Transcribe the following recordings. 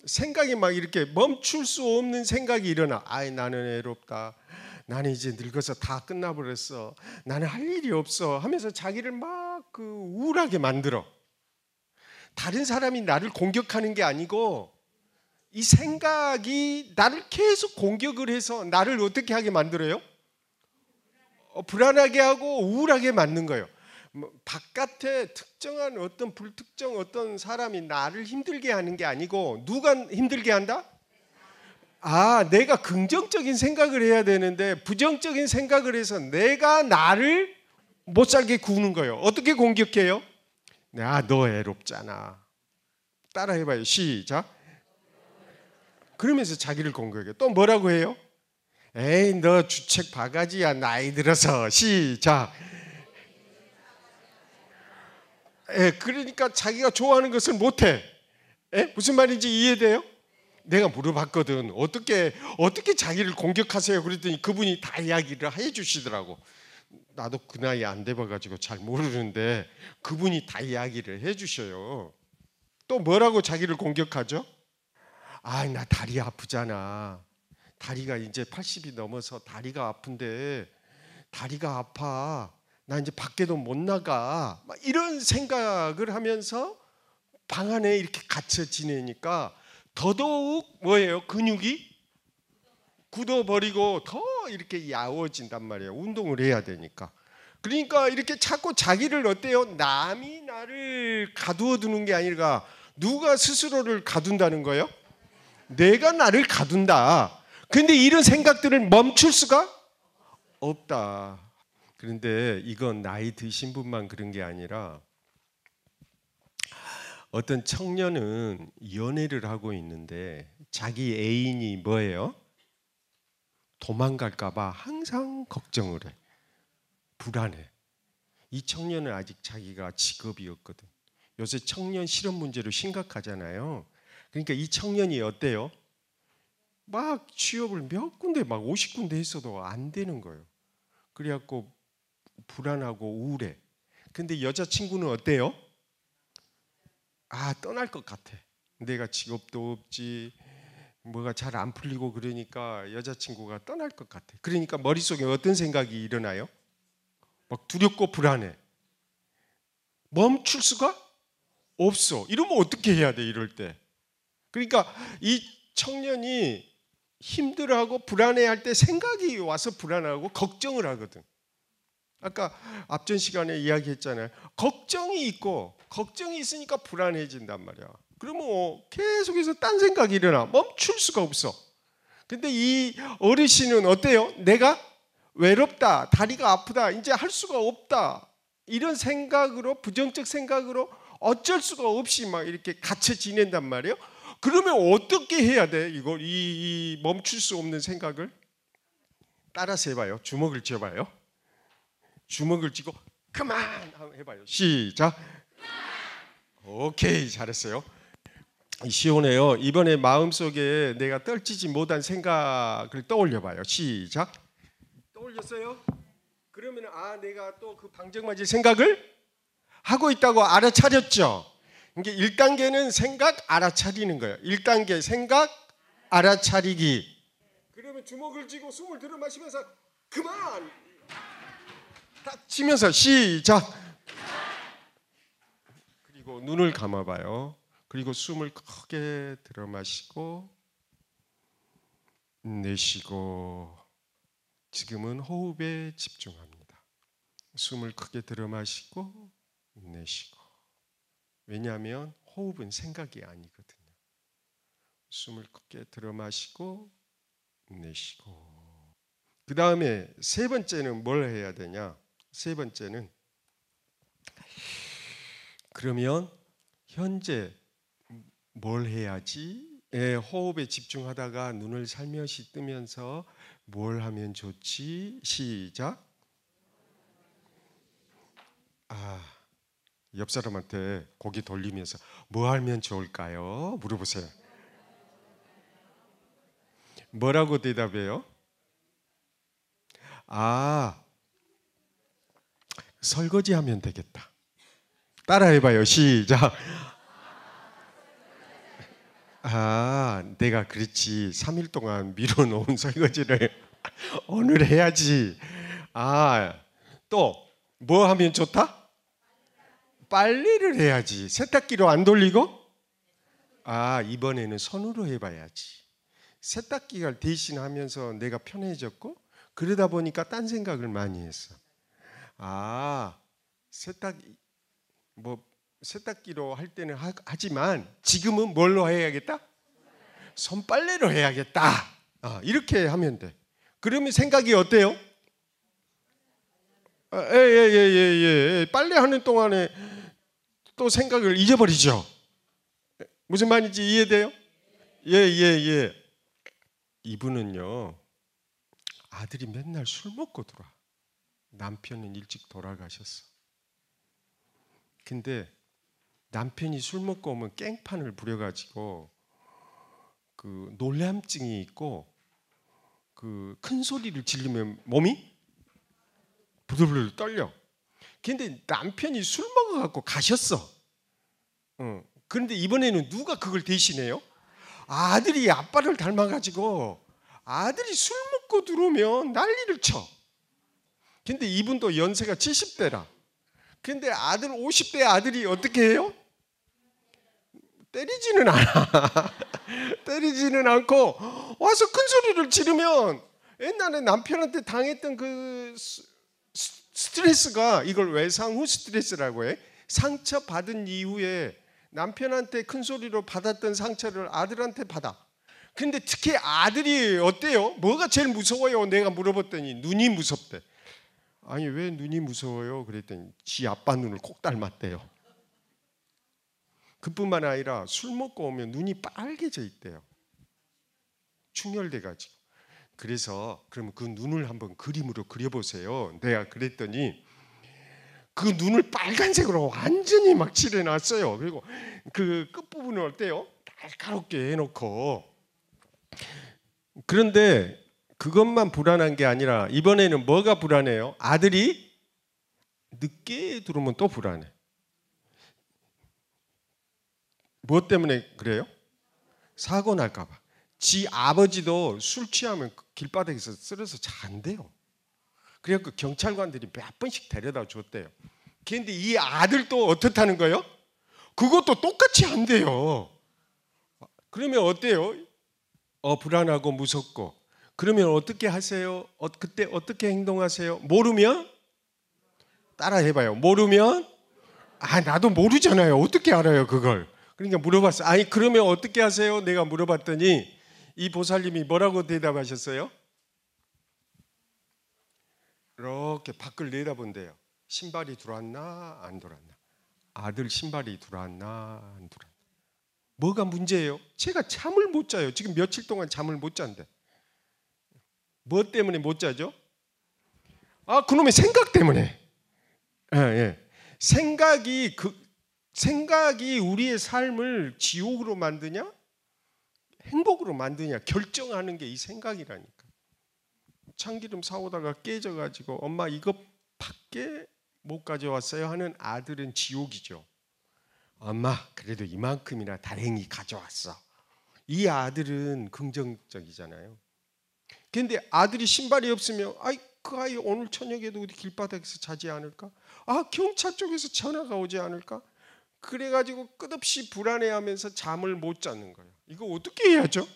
생각이 막 이렇게 멈출 수 없는 생각이 일어나. 아이, 나는 애롭다. 나는 이제 늙어서 다 끝나버렸어. 나는 할 일이 없어 하면서 자기를 막 그 우울하게 만들어. 다른 사람이 나를 공격하는 게 아니고 이 생각이 나를 계속 공격을 해서 나를 어떻게 하게 만들어요? 불안하게 하고 우울하게 만든 거예요. 바깥에 특정한 어떤 불특정 어떤 사람이 나를 힘들게 하는 게 아니고 누가 힘들게 한다? 내가 긍정적인 생각을 해야 되는데 부정적인 생각을 해서 내가 나를 못 살게 구는 거예요. 어떻게 공격해요? 너 애롭잖아. 따라 해봐요. 시작. 그러면서 자기를 공격해요. 또 뭐라고 해요? 에이, 너 주책 바가지야. 나이 들어서. 시작. 그러니까 자기가 좋아하는 것을 못해. 무슨 말인지 이해돼요? 내가 물어봤거든. 어떻게 자기를 공격하세요? 그랬더니 그분이 다 이야기를 해주시더라고. 나도 그 나이 안 돼봐가지고 잘 모르는데 그분이 다 이야기를 해주셔요. 또 뭐라고 자기를 공격하죠? 나 다리 아프잖아. 다리가 이제 80이 넘어서 다리가 아픈데 다리가 아파. 나 이제 밖에도 못 나가. 막 이런 생각을 하면서 방 안에 이렇게 갇혀 지내니까 더더욱 뭐예요? 근육이 굳어버리고 더 이렇게 야워진단 말이에요. 운동을 해야 되니까. 그러니까 이렇게 자꾸 자기를 어때요? 남이 나를 가두어 두는 게 아니라 누가 스스로를 가둔다는 거예요? 내가 나를 가둔다. 그런데 이런 생각들을 멈출 수가 없다. 그런데 이건 나이 드신 분만 그런 게 아니라 어떤 청년은 연애를 하고 있는데 자기 애인이 뭐예요? 도망갈까 봐 항상 걱정을 해. 불안해. 이 청년은 아직 자기가 직업이 없거든. 요새 청년 실업 문제로 심각하잖아요. 그러니까 이 청년이 어때요? 막 취업을 몇 군데 막 50군데 했어도 안 되는 거예요. 그래갖고 불안하고 우울해. 근데 여자친구는 어때요? 떠날 것 같아. 내가 직업도 없지, 뭐가 잘 안 풀리고 그러니까 여자친구가 떠날 것 같아. 그러니까 머릿속에 어떤 생각이 일어나요? 막 두렵고 불안해. 멈출 수가 없어. 이러면 어떻게 해야 돼, 이럴 때? 그러니까 이 청년이 힘들어하고 불안해할 때 생각이 와서 불안하고 걱정을 하거든. 아까 앞전 시간에 이야기했잖아요. 걱정이 있고 걱정이 있으니까 불안해진단 말이야. 그러면 계속해서 딴 생각이 일어나. 멈출 수가 없어. 근데 이 어르신은 어때요? 내가 외롭다, 다리가 아프다, 이제 할 수가 없다, 이런 생각으로, 부정적 생각으로 어쩔 수가 없이 막 이렇게 갇혀 지낸단 말이에요. 그러면 어떻게 해야 돼? 이걸 이 멈출 수 없는 생각을 따라서 해봐요. 주먹을 쥐어봐요. 주먹을 쥐고 그만 한번 해봐요. 시작. 오케이, 잘했어요. 시원해요. 이번에 마음속에 내가 떨치지 못한 생각을 떠올려봐요. 시작. 떠올렸어요? 그러면 내가 또 그 방정맞을 생각을 하고 있다고 알아차렸죠. 이게 1단계는 생각 알아차리는 거예요. 1단계 생각 알아차리기. 그러면 주먹을 쥐고 숨을 들어 마시면서 그만 딱 치면서 시작. 그리고 눈을 감아봐요. 그리고 숨을 크게 들어 마시고 내쉬고. 지금은 호흡에 집중합니다. 숨을 크게 들어 마시고 내쉬고. 왜냐하면 호흡은 생각이 아니거든요. 숨을 크게 들어 마시고 내쉬고. 그 다음에 세 번째는 뭘 해야 되냐? 세 번째는 그러면 현재 뭘 해야지? 호흡에 집중하다가 눈을 살며시 뜨면서 뭘 하면 좋지? 시작. 옆 사람한테 고개 돌리면서 뭐 하면 좋을까요? 물어보세요. 뭐라고 대답해요? 설거지 하면 되겠다. 따라해봐요. 시작. 내가 그렇지 3일 동안 미뤄놓은 설거지를 오늘 해야지. 또 뭐 하면 좋다? 빨래를 해야지. 세탁기로 안 돌리고? 이번에는 손으로 해봐야지. 세탁기가 대신하면서 내가 편해졌고, 그러다 보니까 딴 생각을 많이 했어. 세탁기로 할 때는 하지만 지금은 뭘로 해야겠다? 손빨래로 해야겠다. 이렇게 하면 돼. 그러면 생각이 어때요? 빨래하는 동안에 또 생각을 잊어버리죠. 무슨 말인지 이해돼요? 예. 이분은요, 아들이 맨날 술 먹고 들어와. 남편은 일찍 돌아가셨어. 근데 남편이 술 먹고 오면 깽판을 부려가지고 그 놀람증이 있고 그 큰 소리를 지르면 몸이 부들부들 떨려. 근데 남편이 술 먹어갖고 가셨어. 그런데 이번에는 누가 그걸 대신해요? 아들이 아빠를 닮아가지고 아들이 술 먹고 들어오면 난리를 쳐. 근데 이분도 연세가 70대라. 근데 50대 아들이 어떻게 해요? 때리지는 않아. 때리지는 않고 와서 큰 소리를 지르면 옛날에 남편한테 당했던 그 스트레스가, 이걸 외상 후 스트레스라고 해. 상처받은 이후에 남편한테 큰 소리로 받았던 상처를 아들한테 받아. 근데 특히 아들이 어때요? 뭐가 제일 무서워요? 내가 물어봤더니 눈이 무섭대. 아니, 왜 눈이 무서워요? 그랬더니 지 아빠 눈을 꼭 닮았대요. 그뿐만 아니라 술 먹고 오면 눈이 빨개져 있대요. 충혈돼 가지고. 그래서 그럼 그 눈을 한번 그림으로 그려보세요. 내가 그랬더니 그 눈을 빨간색으로 완전히 막 칠해놨어요. 그리고 그 끝부분은 어때요? 날카롭게 해놓고. 그런데 그것만 불안한 게 아니라 이번에는 뭐가 불안해요? 아들이 늦게 들어오면 또 불안해. 무엇 때문에 그래요? 사고 날까 봐. 지 아버지도 술 취하면 길바닥에서 쓰러서 잔대요. 그래서 경찰관들이 몇 번씩 데려다 줬대요. 그런데 이 아들도 어떻다는 거예요? 그것도 똑같이 안 돼요. 그러면 어때요? 불안하고 무섭고. 그러면 어떻게 하세요? 그때 어떻게 행동하세요? 모르면 따라 해봐요. 모르면 나도 모르잖아요. 어떻게 알아요 그걸? 그러니까 물어봤어. 아니 그러면 어떻게 하세요? 내가 물어봤더니 이 보살님이 뭐라고 대답하셨어요? 이렇게 밖을 내다본대요. 신발이 들어왔나 안 들어왔나? 아들 신발이 들어왔나 안 들어왔나? 뭐가 문제예요? 제가 잠을 못 자요. 지금 며칠 동안 잠을 못 잔대. 뭐 때문에 못 자죠? 그놈의 생각 때문에. 생각이 우리의 삶을 지옥으로 만드냐 행복으로 만드냐 결정하는 게 이 생각이라니까. 참기름 사오다가 깨져가지고 엄마 이거 밖에 못 가져왔어요 하는 아들은 지옥이죠. 엄마 그래도 이만큼이나 다행히 가져왔어. 이 아들은 긍정적이잖아요. 그런데 아들이 신발이 없으면 그 아이 오늘 저녁에도 우리 길바닥에서 자지 않을까? 경찰 쪽에서 전화가 오지 않을까? 그래가지고 끝없이 불안해하면서 잠을 못 자는 거예요. 이거 어떻게 해야죠?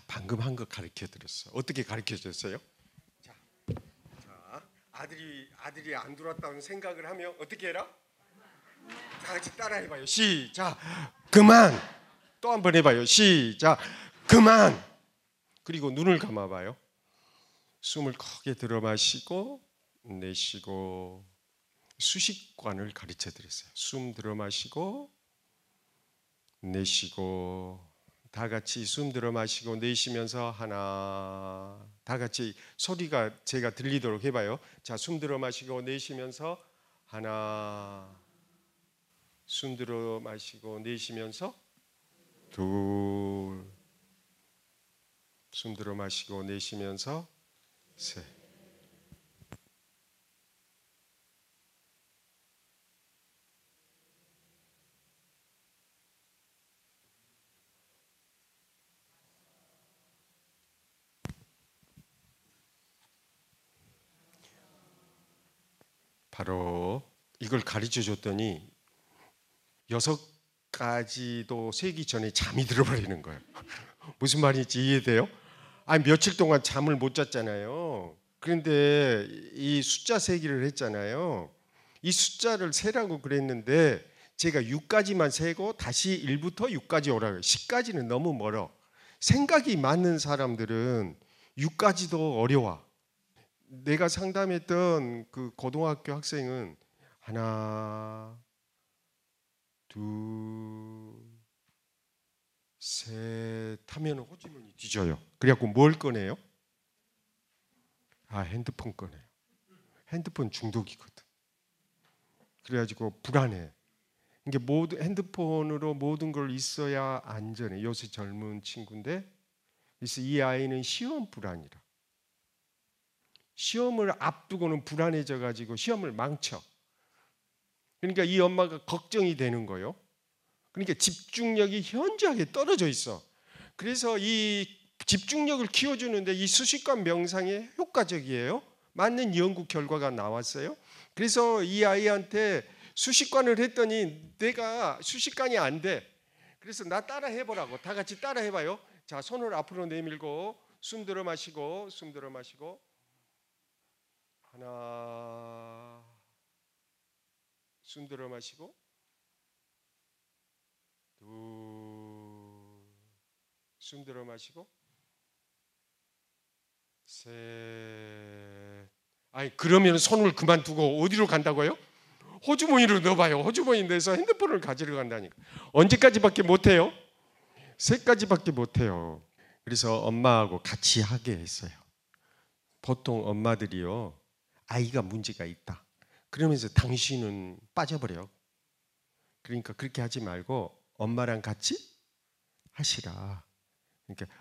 방금 한 거 가르쳐 드렸어. 어떻게 가르쳐 줬어요? 자, 아들이 안 들어왔다는 생각을 하면 어떻게 해라? 다 같이 따라해봐요. 시작. 그만. 또 한 번 해봐요. 시작. 그만. 그리고 눈을 감아봐요. 숨을 크게 들어 마시고 내쉬고. 수식관을 가르쳐 드렸어요. 숨 들어 마시고 내쉬고. 다 같이 숨 들어 마시고 내쉬면서 하나. 다 같이 소리가 제가 들리도록 해봐요. 자, 숨 들어 마시고 내쉬면서 하나. 숨 들어 마시고 내쉬면서 둘. 숨 들어 마시고 내쉬면서 셋. 바로 이걸 가르쳐 줬더니 6가지도 세기 전에 잠이 들어버리는 거예요. 무슨 말인지 이해돼요? 아니 며칠 동안 잠을 못 잤잖아요. 그런데 이 숫자 세기를 했잖아요. 이 숫자를 세라고 그랬는데 제가 6까지만 세고 다시 1부터 6까지 오라고. 10까지는 너무 멀어. 생각이 맞는 사람들은 6까지도 어려워. 내가 상담했던 그 고등학교 학생은 하나, 둘, 셋 하면 호주머니 뒤져요. 그래갖고 뭘 꺼내요? 핸드폰 꺼내요. 핸드폰 중독이거든. 그래가지고 불안해. 이게 모든 핸드폰으로 모든 걸 있어야 안전해. 요새 젊은 친구인데, 그래서 이 아이는 시험 불안이라. 시험을 앞두고는 불안해져 가지고 시험을 망쳐. 그러니까 이 엄마가 걱정이 되는 거예요. 그러니까 집중력이 현저하게 떨어져 있어. 그래서 이 집중력을 키워주는데 이 수식관 명상이 효과적이에요. 맞는 연구 결과가 나왔어요. 그래서 이 아이한테 수식관을 했더니 내가 수식관이 안 돼. 그래서 나 따라 해보라고. 다 같이 따라 해봐요. 자, 손을 앞으로 내밀고 숨 들어 마시고 숨 들어 마시고 하나, 숨 들어 마시고 둘, 숨 들어 마시고 셋. 아니 그러면 손을 그만두고 어디로 간다고요? 호주머니로 넣어봐요. 호주머니 내서 핸드폰을 가지러 간다니까. 언제까지밖에 못해요? 3가지밖에 못해요. 그래서 엄마하고 같이 하게 했어요. 보통 엄마들이요, 아이가 문제가 있다 그러면서 당신은 빠져버려. 그러니까 그렇게 하지 말고 엄마랑 같이 하시라. 그러니까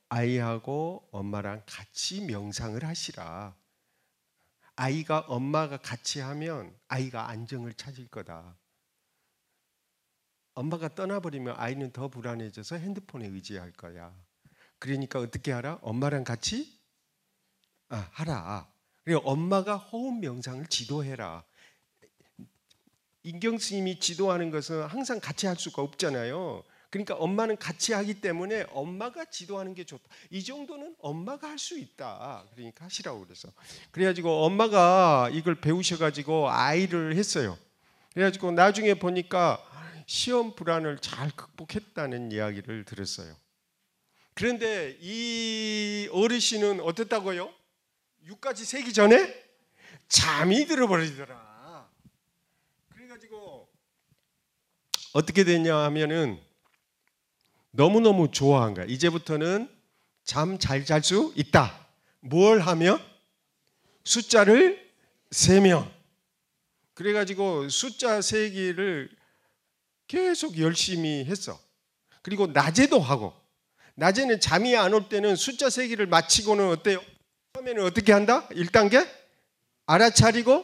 아이하고 엄마랑 같이 명상을 하시라. 아이가 엄마가 같이 하면 아이가 안정을 찾을 거다. 엄마가 떠나버리면 아이는 더 불안해져서 핸드폰에 의지할 거야. 그러니까 어떻게 하라? 엄마랑 같이 하라. 그리고 엄마가 호흡 명상을 지도해라. 인경 스님이 지도하는 것은 항상 같이 할 수가 없잖아요. 그러니까 엄마는 같이 하기 때문에 엄마가 지도하는 게 좋다. 이 정도는 엄마가 할 수 있다. 그러니까 하시라고 그래서. 그래가지고 엄마가 이걸 배우셔가지고 아이를 했어요. 그래가지고 나중에 보니까 시험 불안을 잘 극복했다는 이야기를 들었어요. 그런데 이 어르신은 어땠다고요? 6까지 세기 전에 잠이 들어버리더라. 그래가지고 어떻게 됐냐 하면은 너무너무 좋아한 거야. 이제부터는 잠 잘 잘 수 있다. 뭘 하면? 숫자를 세면. 그래가지고 숫자 세기를 계속 열심히 했어. 그리고 낮에도 하고. 낮에는 잠이 안 올 때는 숫자 세기를 마치고는 어때요? 처음에는 어떻게 한다? 1단계 알아차리고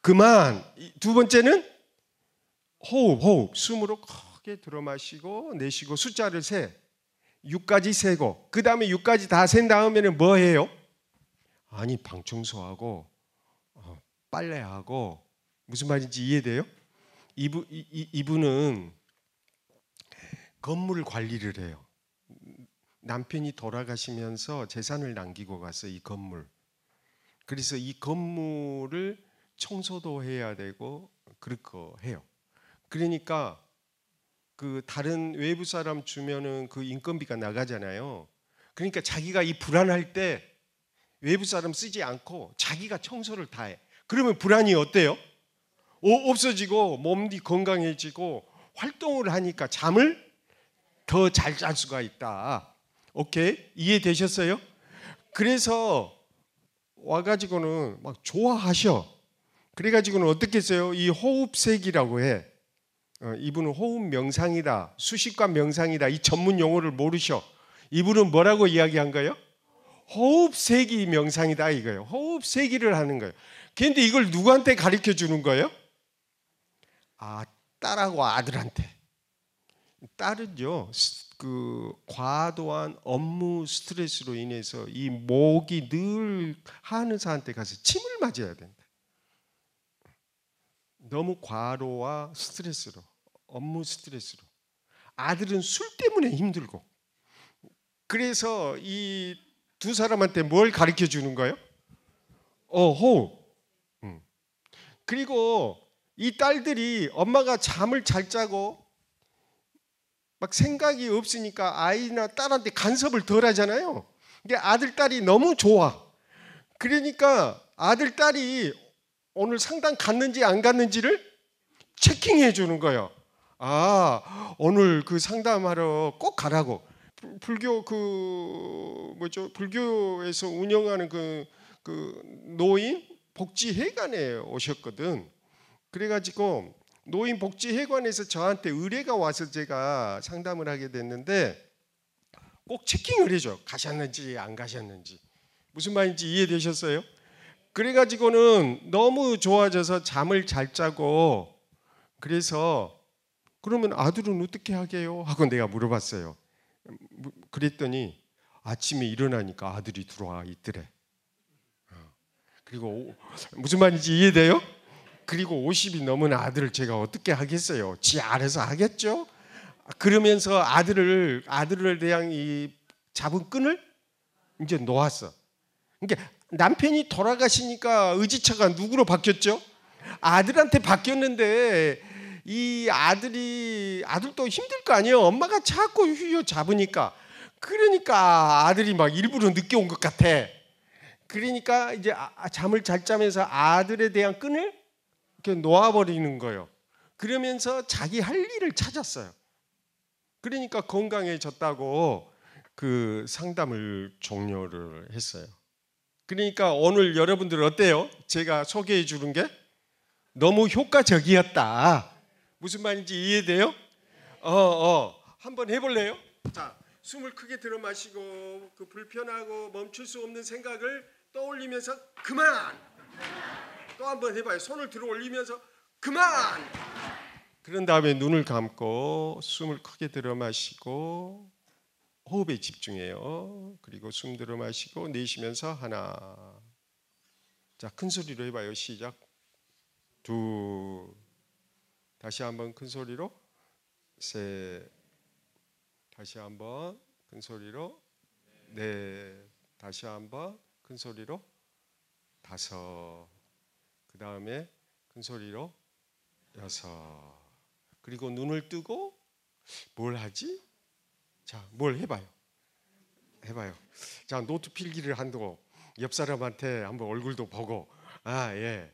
그만. 2번째는 호흡. 숨으로 크게 들어 마시고 내쉬고 숫자를 세. 6까지 세고 그 다음에 6까지 다 센 다음에는 뭐 해요? 아니 방 청소하고 빨래하고. 무슨 말인지 이해돼요? 이분은 건물 관리를 해요. 남편이 돌아가시면서 재산을 남기고 갔어요. 이 건물. 그래서 이 건물을 청소도 해야 되고 그렇고 해요. 그러니까 그 다른 외부 사람 주면은 그 인건비가 나가잖아요. 그러니까 자기가 이 불안할 때 외부 사람 쓰지 않고 자기가 청소를 다 해. 그러면 불안이 어때요? 없어지고 몸이 건강해지고 활동을 하니까 잠을 더 잘 잘 수가 있다. 오케이? 이해되셨어요? 그래서 와가지고는 막 좋아하셔. 그래가지고는 어떻게 했어요? 이 호흡색이라고 해. 이분은 호흡 명상이다, 수식관 명상이다, 이 전문 용어를 모르셔. 이분은 뭐라고 이야기한 거예요? 호흡세기 명상이다 이거예요. 호흡세기를 하는 거예요. 그런데 이걸 누구한테 가르쳐 주는 거예요? 딸하고 아들한테. 딸은요, 그 과도한 업무 스트레스로 인해서 이 목이 늘 한의사한테 가서 침을 맞아야 된다. 너무 과로와 스트레스로, 업무 스트레스로. 아들은 술 때문에 힘들고. 그래서 이 두 사람한테 뭘 가르쳐 주는 거예요? 호흡. 그리고 이 딸들이 엄마가 잠을 잘 자고 막 생각이 없으니까 아이나 딸한테 간섭을 덜 하잖아요. 근데 아들, 딸이 너무 좋아. 그러니까 아들, 딸이 오늘 상담 갔는지 안 갔는지를 체킹해 주는 거예요. 아, 오늘 그 상담하러 꼭 가라고. 불교 불교에서 운영하는 그 노인 복지회관에 오셨거든. 그래가지고 노인 복지회관에서 저한테 의뢰가 와서 제가 상담을 하게 됐는데 꼭 체킹을 해줘. 가셨는지 안 가셨는지. 무슨 말인지 이해되셨어요? 그래가지고는 너무 좋아져서 잠을 잘 자고, 그래서 그러면 아들은 어떻게 하게요? 하고 내가 물어봤어요. 그랬더니 아침에 일어나니까 아들이 들어와 있더래. 그리고 무슨 말인지 이해돼요? 그리고 50이 넘은 아들을 제가 어떻게 하겠어요? 지 알아서 하겠죠? 그러면서 아들을 대한 이 잡은 끈을 이제 놓았어. 그러니까 남편이 돌아가시니까 의지처가 누구로 바뀌었죠? 아들한테 바뀌었는데 이 아들도 힘들 거 아니에요. 엄마가 자꾸 휘어 잡으니까. 그러니까 아들이 막 일부러 늦게 온 것 같아. 그러니까 이제 잠을 잘 자면서 아들에 대한 끈을 이렇게 놓아버리는 거예요. 그러면서 자기 할 일을 찾았어요. 그러니까 건강해졌다고 그 상담을 종료를 했어요. 그러니까 오늘 여러분들 어때요? 제가 소개해 주는 게 너무 효과적이었다. 무슨 말인지 이해돼요? 한번 해볼래요? 자, 숨을 크게 들어 마시고 그 불편하고 멈출 수 없는 생각을 떠올리면서 그만. 또 한번 해봐요. 손을 들어 올리면서 그만. 그런 다음에 눈을 감고 숨을 크게 들어 마시고 호흡에 집중해요. 그리고 숨 들어 마시고 내쉬면서 하나. 자, 큰 소리로 해봐요. 시작. 둘. 다시 한번 큰 소리로. 셋. 다시 한번 큰 소리로. 넷. 다시 한번 큰 소리로. 다섯. 그 다음에 큰 소리로. 여섯. 그리고 눈을 뜨고 뭘 하지? 자, 뭘 해봐요. 자, 노트 필기를 한다고 옆 사람한테 한번 얼굴도 보고. 예.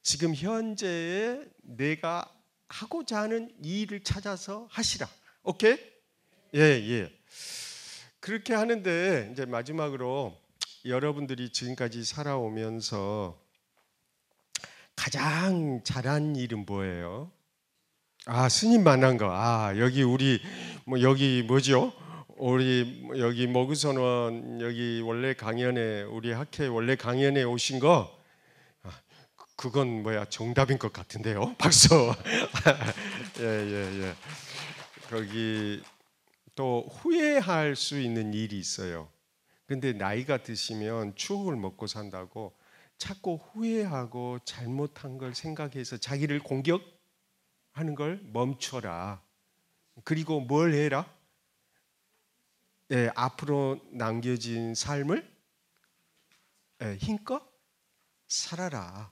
지금 현재의 내가 하고자 하는 일을 찾아서 하시라. 오케이? 예. 그렇게 하는데 이제 마지막으로 여러분들이 지금까지 살아오면서 가장 잘한 일은 뭐예요? 스님 만난 거. 여기 우리 여기 뭐죠? 우리 여기 모구선원 여기 원래 강연에 우리 학회 원래 강연에 오신 거 그건 정답인 것 같은데요. 박수. 예. 거기 또 후회할 수 있는 일이 있어요. 근데 나이가 드시면 추억을 먹고 산다고 자꾸 후회하고 잘못한 걸 생각해서 자기를 공격하는 걸 멈춰라. 그리고 뭘 해라? 앞으로 남겨진 삶을 힘껏 살아라.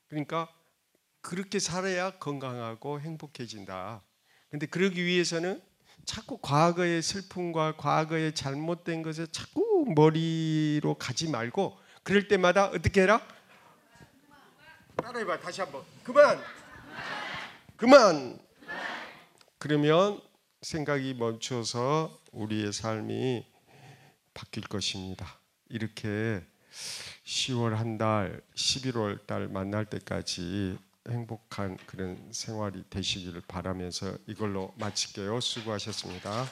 그러니까 그렇게 살아야 건강하고 행복해진다. 근데 그러기 위해서는 자꾸 과거의 슬픔과 과거의 잘못된 것을 자꾸 머리로 가지 말고 그럴 때마다 어떻게 해라? 따라해봐. 다시 한번. 그만. 그러면 생각이 멈춰서 우리의 삶이 바뀔 것입니다. 이렇게 10월 한 달, 11월 달 만날 때까지 행복한 그런 생활이 되시기를 바라면서 이걸로 마칠게요. 수고하셨습니다.